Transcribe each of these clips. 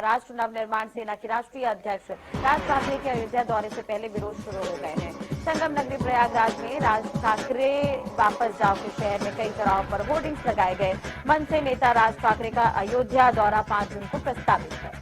राष्ट्र नवनिर्माण सेना के राष्ट्रीय अध्यक्ष राज ठाकरे के अयोध्या दौरे से पहले विरोध शुरू हो गए हैं। संगम नगरी प्रयागराज में राज ठाकरे वापस जाओ के शहर में कई जगहों पर होर्डिंग्स लगाए गए। मनसे नेता राज ठाकरे का अयोध्या दौरा 5 जून को प्रस्तावित है।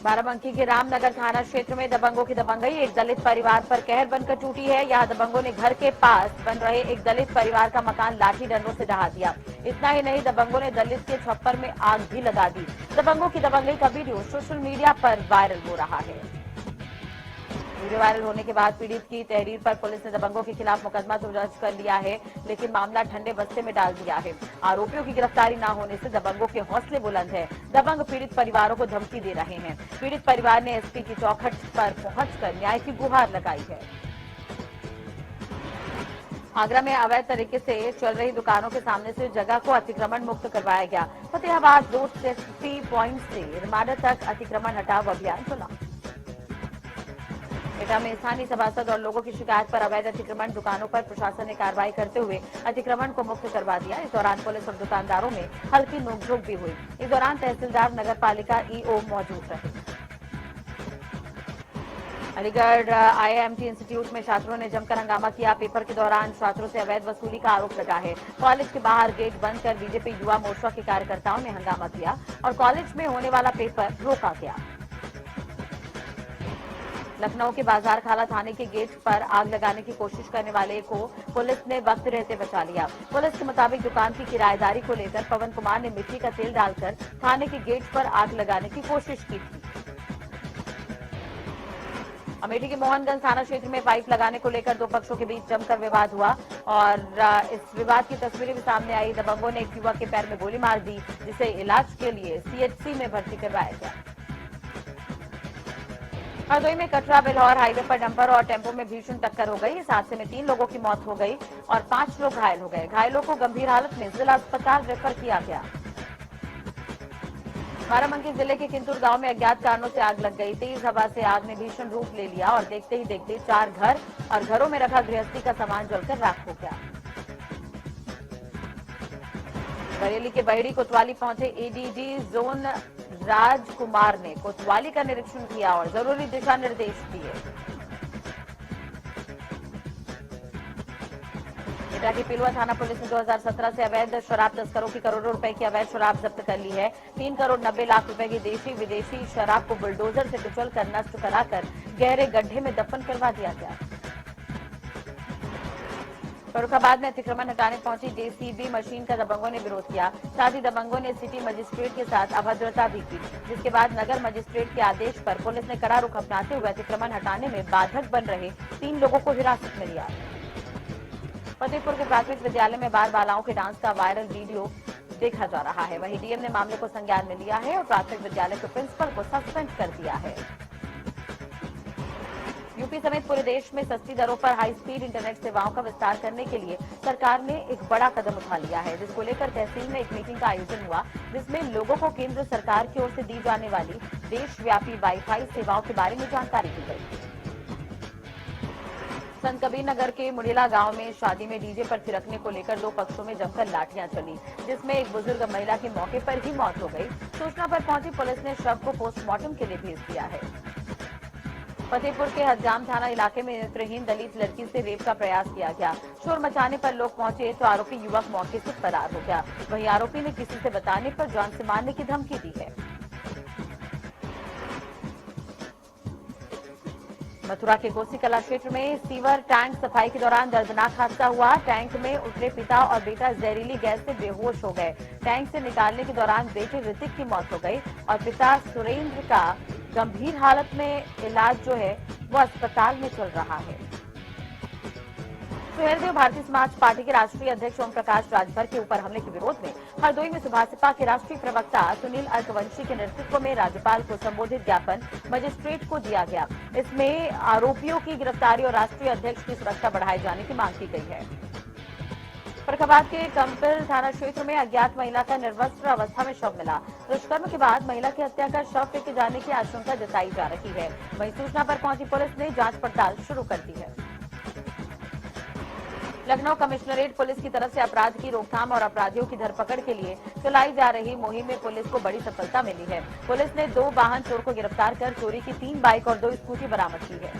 बाराबंकी के रामनगर थाना क्षेत्र में दबंगों की दबंगई, एक दलित परिवार पर कहर बनकर टूटी है। यहां दबंगों ने घर के पास बन रहे एक दलित परिवार का मकान लाठी डंडों से ढहा दिया। इतना ही नहीं, दबंगों ने दलित के छप्पर में आग भी लगा दी। दबंगों की दबंगई का वीडियो सोशल मीडिया पर वायरल हो रहा है। वीडियो वायरल होने के बाद पीड़ित की तहरीर पर पुलिस ने दबंगों के खिलाफ मुकदमा तो दर्ज कर लिया है, लेकिन मामला ठंडे बस्ते में डाल दिया है। आरोपियों की गिरफ्तारी न होने से दबंगों के हौसले बुलंद है। दबंग पीड़ित परिवारों को धमकी दे रहे हैं। पीड़ित परिवार ने एसपी की चौखट पर पहुंचकर न्याय की गुहार लगाई है। आगरा में अवैध तरीके से चल रही दुकानों के सामने से जगह को अतिक्रमण मुक्त करवाया गया। फतेहाबाद रोड सेफ्टी प्वाइंट से रमाडा तक अतिक्रमण हटाओ अभियान चला। एटा में स्थानीय सभासद और लोगों की शिकायत पर अवैध अतिक्रमण दुकानों पर प्रशासन ने कार्रवाई करते हुए अतिक्रमण को मुक्त करवा दिया। इस दौरान पुलिस और दुकानदारों में हल्की नोकझोंक भी हुई। इस दौरान तहसीलदार नगर पालिका ईओ मौजूद रहे। अलीगढ़ आईआईएमटी इंस्टीट्यूट में छात्रों ने जमकर हंगामा किया। पेपर के दौरान छात्रों से अवैध वसूली का आरोप लगा है। कॉलेज के बाहर गेट बंद कर बीजेपी युवा मोर्चा के कार्यकर्ताओं ने हंगामा किया और कॉलेज में होने वाला पेपर रोका गया। लखनऊ के बाजार खाला थाने के गेट पर आग लगाने की कोशिश करने वाले को पुलिस ने वक्त रहते बचा लिया। पुलिस के मुताबिक दुकान की किराएदारी को लेकर पवन कुमार ने मिट्टी का तेल डालकर थाने के गेट पर आग लगाने की कोशिश की थी। अमेठी के मोहनगंज थाना क्षेत्र में पाइप लगाने को लेकर दो पक्षों के बीच जमकर विवाद हुआ और इस विवाद की तस्वीरें भी सामने आई। दबंगों ने एक युवक के पैर में गोली मार दी, जिसे इलाज के लिए सीएचसी में भर्ती करवाया गया। हरदोई में कटरा बिल्हौर हाईवे पर डंपर और टेम्पो में भीषण टक्कर हो गई। इस हादसे में 3 लोगों की मौत हो गई और 5 लोग घायल हो गए। घायलों को गंभीर हालत में जिला अस्पताल रेफर किया गया। बाराबंकी जिले के किंतुर गांव में अज्ञात कारणों से आग लग गई। तेज हवा से आग ने भीषण रूप ले लिया और देखते ही देखते 4 घर और घरों में रखा गृहस्थी का सामान जलकर राख हो गया। बरेली के बहेड़ी कोतवाली पहुंचे एडीजी जोन राजकुमार ने कोतवाली का निरीक्षण किया और जरूरी दिशा निर्देश दिए। एटा की पिलुआ थाना पुलिस ने 2017 से अवैध शराब तस्करों की करोड़ों रुपए की अवैध शराब जब्त कर ली है। 3 करोड़ 90 लाख रुपए की देशी विदेशी शराब को बुलडोजर से कुचलकर नष्ट कराकर गहरे गड्ढे में दफन करवा दिया गया। फर्रुखाबाद में अतिक्रमण हटाने पहुंची जेसीबी मशीन का दबंगों ने विरोध किया। साथ ही दबंगों ने सिटी मजिस्ट्रेट के साथ अभद्रता भी की, जिसके बाद नगर मजिस्ट्रेट के आदेश पर पुलिस ने कड़ा रुख अपनाते हुए अतिक्रमण हटाने में बाधक बन रहे 3 लोगों को हिरासत में लिया। फतेहपुर के प्राथमिक विद्यालय में बाल बालाओं के डांस का वायरल वीडियो देखा जा रहा है। वहीं डीएम ने मामले को संज्ञान में लिया है और प्राथमिक विद्यालय के प्रिंसिपल को सस्पेंड कर दिया है। यूपी समेत पूरे देश में सस्ती दरों पर हाई स्पीड इंटरनेट सेवाओं का विस्तार करने के लिए सरकार ने एक बड़ा कदम उठा लिया है, जिसको लेकर तहसील में एक मीटिंग का आयोजन हुआ, जिसमें लोगों को केंद्र सरकार की ओर से दी जाने वाली देशव्यापी वाईफाई सेवाओं के बारे में जानकारी दी गई। संत कबीर नगर के मुड़ेला गांव में शादी में डीजे पर थिरकने को लेकर 2 पक्षों में जमकर लाठियां चली, जिसमें एक बुजुर्ग महिला की मौके पर ही मौत हो गई। सूचना पर पहुंची पुलिस ने शव को पोस्टमार्टम के लिए भेज दिया है। फतेहपुर के हजाम थाना इलाके में नेत्रहीन दलित लड़की से रेप का प्रयास किया गया। शोर मचाने पर लोग पहुंचे तो आरोपी युवक मौके से फरार हो गया। वहीं आरोपी ने किसी से बताने पर जान से मारने की धमकी दी है। मथुरा के कोसी कला क्षेत्र में सीवर टैंक सफाई के दौरान दर्दनाक हादसा हुआ। टैंक में उतरे पिता और बेटा जहरीली गैस से बेहोश हो गए। टैंक से निकालने के दौरान बेटे ऋतिक की मौत हो गई और पिता सुरेंद्र का गंभीर हालत में इलाज जो है वो अस्पताल में चल रहा है। सुहेलदेव भारतीय समाज पार्टी के राष्ट्रीय अध्यक्ष ओम प्रकाश राजभर के ऊपर हमले के विरोध में हरदोई में सुभाषपा के राष्ट्रीय प्रवक्ता सुनील अर्कवंशी के नेतृत्व में राज्यपाल को संबोधित ज्ञापन मजिस्ट्रेट को दिया गया। इसमें आरोपियों की गिरफ्तारी और राष्ट्रीय अध्यक्ष की सुरक्षा बढ़ाए जाने की मांग की गई है। फर्रुखाबाद के कंपिल थाना क्षेत्र में अज्ञात महिला का निर्वस्त्र अवस्था में शव मिला। दुष्कर्म के बाद महिला की हत्या कर शव फेंके जाने की आशंका जताई जा रही है। वहीं सूचना पर पहुंची पुलिस ने जांच पड़ताल शुरू कर दी है। लखनऊ कमिश्नरेट पुलिस की तरफ से अपराध की रोकथाम और अपराधियों की धरपकड़ के लिए चलाई जा रही मुहिम में पुलिस को बड़ी सफलता मिली है। पुलिस ने 2 वाहन चोर को गिरफ्तार कर चोरी की 3 बाइक और 2 स्कूटी बरामद की है।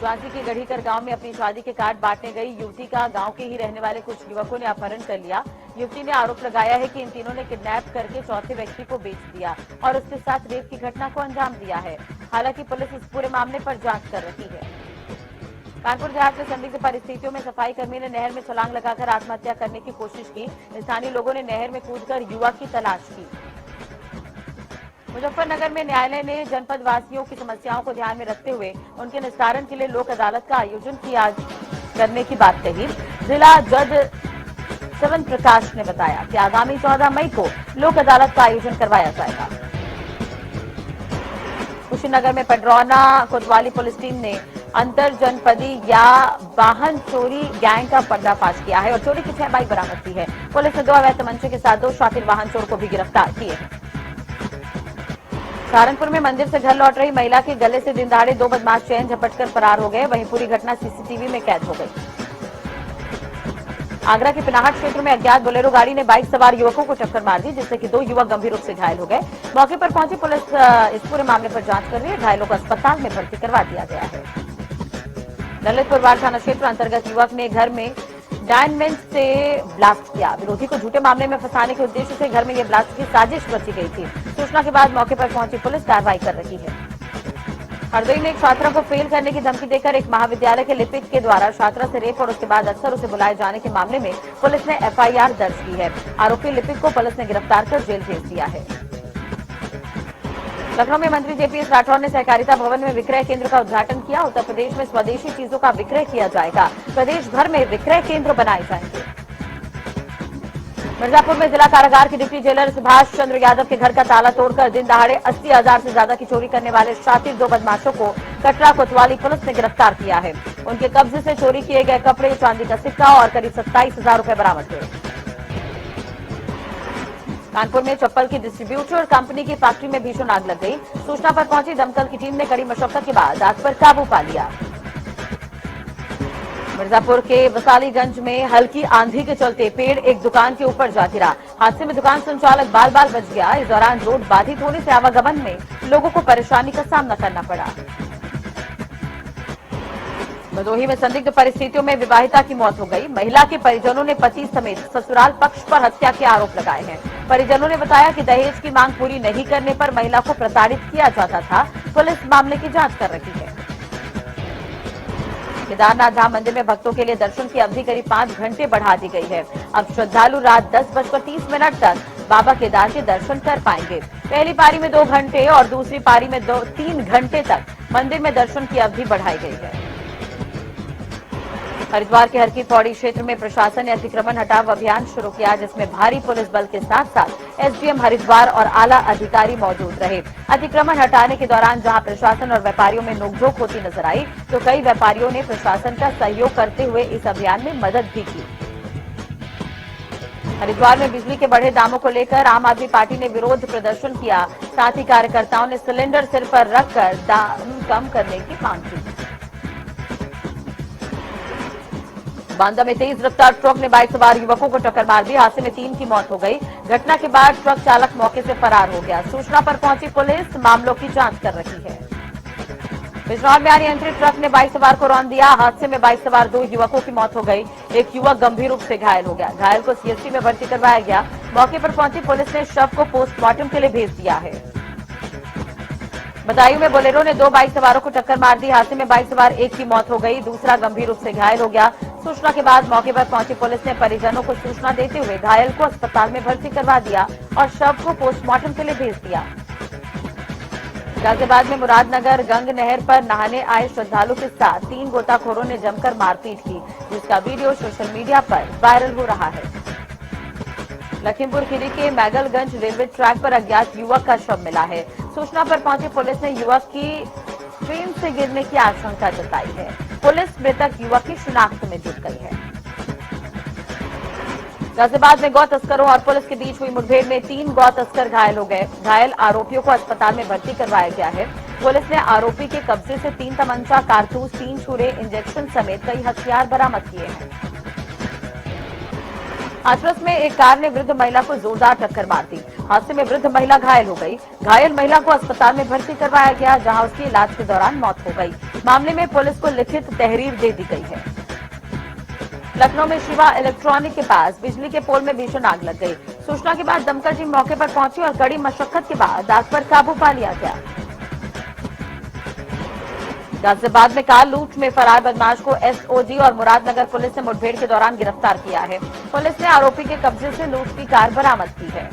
झांसी के गढ़ीकर गांव में अपनी शादी के कार्ड बांटने गई युवती का गांव के ही रहने वाले कुछ युवकों ने अपहरण कर लिया। युवती ने आरोप लगाया है कि इन तीनों ने किडनैप करके चौथे व्यक्ति को बेच दिया और उसके साथ रेप की घटना को अंजाम दिया है। हालांकि पुलिस इस पूरे मामले पर जांच कर रही है। कानपुर देहात में संदिग्ध परिस्थितियों में सफाई कर्मी ने नहर में छलांग लगाकर आत्महत्या करने की कोशिश की। स्थानीय लोगों ने नहर में कूदकर युवक की तलाश की। मुजफ्फरनगर में न्यायालय ने जनपद वासियों की समस्याओं को ध्यान में रखते हुए उनके निस्तारण के लिए लोक अदालत का आयोजन करने की बात कही। जिला जज चवन प्रकाश ने बताया कि आगामी 14 मई को लोक अदालत का आयोजन करवाया जाएगा। कुशीनगर में पडरौना कोतवाली पुलिस टीम ने अंतर जनपदी या वाहन चोरी गैंग का पर्दाफाश किया है और चोरी की 6 बाइक बरामद की है। पुलिस ने 2 अवैध तमंचे के साथ 2 शातिर वाहन चोर को भी गिरफ्तार किए हैं। सहारनपुर में मंदिर से घर लौट रही महिला के गले से दिन दहाड़े 2 बदमाश चैन झपटकर फरार हो गए। वहीं पूरी घटना सीसीटीवी में कैद हो गई। आगरा के पिनाहट क्षेत्र में अज्ञात बोलेरो गाड़ी ने बाइक सवार युवकों को टक्कर मार दी, जिससे कि 2 युवक गंभीर रूप से घायल हो गए। मौके पर पहुंची पुलिस इस पूरे मामले पर जांच कर रही है। घायलों को अस्पताल में भर्ती करवा दिया गया है। ललितपुर वार्ड थाना क्षेत्र अंतर्गत युवक ने घर में डायनमेंट से ब्लास्ट किया। विरोधी को झूठे मामले में फंसाने के उद्देश्य से घर में यह ब्लास्ट की साजिश रची गई थी। सूचना के बाद मौके पर पहुंची पुलिस कार्रवाई कर रही है। हरदोई में एक छात्रा को फेल करने की धमकी देकर एक महाविद्यालय के लिपिक के द्वारा छात्रा से रेप और उसके बाद अक्सर उसे बुलाए जाने के मामले में पुलिस ने एफआईआर दर्ज की है। आरोपी लिपिक को पुलिस ने गिरफ्तार कर जेल भेज दिया है। लखनऊ में मंत्री जेपीएस राठौर ने सहकारिता भवन में विक्रय केंद्र का उद्घाटन किया। उत्तर प्रदेश में स्वदेशी चीजों का विक्रय किया जाएगा। प्रदेश भर में विक्रय केंद्र बनाए जाएंगे। मिर्जापुर में जिला कारागार के डिप्टी जेलर सुभाष चंद्र यादव के घर का ताला तोड़कर दिन दहाड़े 80,000 से ज्यादा की चोरी करने वाले शातिर 2 बदमाशों को कटरा कोतवाली पुलिस ने गिरफ्तार किया है। उनके कब्जे से चोरी किए गए कपड़े, चांदी का सिक्का और करीब 27,000 रुपए बरामद हुए। कानपुर में चप्पल की डिस्ट्रीब्यूटर कंपनी की फैक्ट्री में भीषण आग लग गई। सूचना पर पहुंची दमकल की टीम ने कड़ी मशक्कत के बाद आग पर काबू पा लिया। मिर्जापुर के वसालीगंज में हल्की आंधी के चलते पेड़ एक दुकान के ऊपर जा गिरा। हादसे में दुकान संचालक बाल बाल बच गया। इस दौरान रोड बाधित होने से आवागमन में लोगों को परेशानी का सामना करना पड़ा। भदोही में संदिग्ध परिस्थितियों में विवाहिता की मौत हो गई। महिला के परिजनों ने पति समेत ससुराल पक्ष पर हत्या के आरोप लगाए हैं। परिजनों ने बताया कि दहेज की मांग पूरी नहीं करने पर महिला को प्रताड़ित किया जाता था। पुलिस मामले की जांच कर रही है। केदारनाथ धाम मंदिर में भक्तों के लिए दर्शन की अवधि करीब 5 घंटे बढ़ा दी गई है। अब श्रद्धालु रात 10:30 तक बाबा केदार के दर्शन कर पाएंगे। पहली पारी में 2 घंटे और दूसरी पारी में 3 घंटे तक मंदिर में दर्शन की अवधि बढ़ाई गई है। हरिद्वार के हरकी पौड़ी क्षेत्र में प्रशासन ने अतिक्रमण हटाओ अभियान शुरू किया, जिसमें भारी पुलिस बल के साथ साथ एसडीएम हरिद्वार और आला अधिकारी मौजूद रहे। अतिक्रमण हटाने के दौरान जहां प्रशासन और व्यापारियों में नोकझोंक होती नजर आई, तो कई व्यापारियों ने प्रशासन का सहयोग करते हुए इस अभियान में मदद भी की। हरिद्वार में बिजली के बढ़े दामों को लेकर आम आदमी पार्टी ने विरोध प्रदर्शन किया। साथ ही कार्यकर्ताओं ने सिलेंडर सिर पर रखकर दाम कम करने की मांग की। बांदा में तेज रफ्तार ट्रक ने बाइक सवार युवकों को टक्कर मार दी। हादसे में 3 की मौत हो गई। घटना के बाद ट्रक चालक मौके से फरार हो गया। सूचना पर पहुंची पुलिस मामलों की जांच कर रही है। बिजनौर में अनियंत्रित ट्रक ने बाइक सवार को रौंद दिया। हादसे में बाइक सवार 2 युवकों की मौत हो गई। एक युवक गंभीर रूप से घायल हो गया। घायल को सीएचसी में भर्ती करवाया गया। मौके पर पहुंची पुलिस ने शव को पोस्टमार्टम के लिए भेज दिया है। बदायूं में बोलेरो ने 2 बाइक सवारों को टक्कर मार दी। हादसे में बाइक सवार एक की मौत हो गई, दूसरा गंभीर रूप से घायल हो गया। सूचना के बाद मौके पर पहुंची पुलिस ने परिजनों को सूचना देते हुए घायल को अस्पताल में भर्ती करवा दिया और शव को पोस्टमार्टम के लिए भेज दिया। गाजियाबाद में मुरादनगर गंग नहर पर नहाने आए श्रद्धालु के साथ 3 गोताखोरों ने जमकर मारपीट की, जिसका वीडियो सोशल मीडिया पर वायरल हो रहा है। लखीमपुर खीरी के मैगलगंज रेलवे ट्रैक पर अज्ञात युवक का शव मिला है। सूचना पर पहुंची पुलिस ने युवक की ट्रेन से गिरने की आशंका जताई है। पुलिस मृतक युवक की शिनाख्त में जुट गई है। गाजियाबाद में गौ तस्करों और पुलिस के बीच हुई मुठभेड़ में 3 गौ तस्कर घायल हो गए। घायल आरोपियों को अस्पताल में भर्ती करवाया गया है। पुलिस ने आरोपी के कब्जे से 3 तमंचा, कारतूस, 3 छुरे, इंजेक्शन समेत कई हथियार बरामद किए हैं। हाथरस में एक कार ने वृद्ध महिला को जोरदार टक्कर मार दी। हादसे में वृद्ध महिला घायल हो गई। घायल महिला को अस्पताल में भर्ती करवाया गया, जहां उसकी इलाज के दौरान मौत हो गई। मामले में पुलिस को लिखित तहरीर दे दी गई है। लखनऊ में शिवा इलेक्ट्रॉनिक के पास बिजली के पोल में भीषण आग लग गई। सूचना के बाद दमकल टीम मौके पर पहुंची और कड़ी मशक्कत के बाद आग पर काबू पा लिया गया। गाजियाबाद में कार लूट में फरार बदमाश को एसओजी और मुरादनगर पुलिस ने मुठभेड़ के दौरान गिरफ्तार किया है। पुलिस ने आरोपी के कब्जे से लूट की कार बरामद की है।